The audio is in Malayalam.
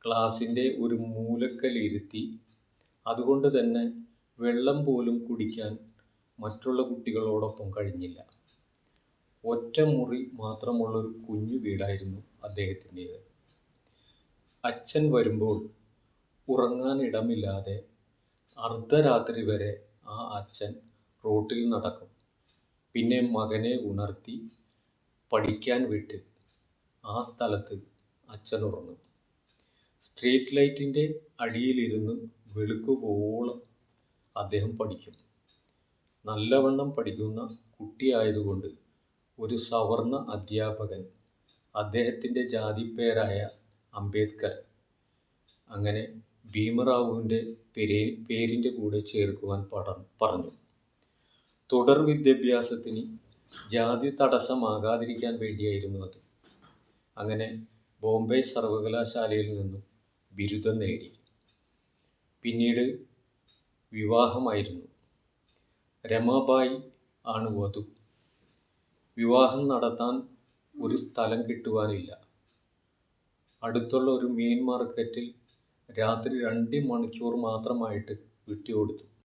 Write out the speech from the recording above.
ക്ലാസിൻ്റെ ഒരു മൂലക്കലിരുത്തി. അതുകൊണ്ട് തന്നെ വെള്ളം പോലും കുടിക്കാൻ മറ്റുള്ള കുട്ടികളോടൊപ്പം കഴിഞ്ഞില്ല. ഒറ്റ മുറി മാത്രമുള്ളൊരു കുഞ്ഞു വീടായിരുന്നു അദ്ദേഹത്തിൻ്റേത്. അച്ഛൻ വരുമ്പോൾ ഉറങ്ങാൻ ഇടമില്ലാതെ അർദ്ധരാത്രി വരെ ആ അച്ഛൻ റോട്ടിൽ നടക്കും. പിന്നെ മകനെ ഉണർത്തി പഠിക്കാൻ വിട്ട് ആ സ്ഥലത്ത് അച്ഛൻ ഉറങ്ങും. സ്ട്രീറ്റ് ലൈറ്റിൻ്റെ അടിയിലിരുന്ന് വെളുക്കുവോളം അദ്ദേഹം പഠിക്കും. നല്ലവണ്ണം പഠിക്കുന്ന കുട്ടിയായതുകൊണ്ട് ഒരു സവർണ അധ്യാപകൻ അദ്ദേഹത്തിൻ്റെ ജാതിപ്പേരായ അംബേദ്കർ അങ്ങനെ ഭീമറാവുവിൻ്റെ പേരിൻ്റെ കൂടെ ചേർക്കുവാൻ പറഞ്ഞു. തുടർ വിദ്യാഭ്യാസത്തിന് ജാതി തടസ്സമാകാതിരിക്കാൻ വേണ്ടിയായിരുന്നു അത്. അങ്ങനെ ബോംബെ സർവകലാശാലയിൽ നിന്നും ബിരുദം നേടി. പിന്നീട് വിവാഹമായിരുന്നു. രമാബായി ആണ് വധു. വിവാഹം നടത്താൻ ഒരു സ്ഥലം കിട്ടുവാനില്ല. അടുത്തുള്ള ഒരു മീൻ മാർക്കറ്റിൽ രാത്രി 2 മണിക്കൂർ മാത്രമായിട്ട് വിട്ടുകൊടുത്തു.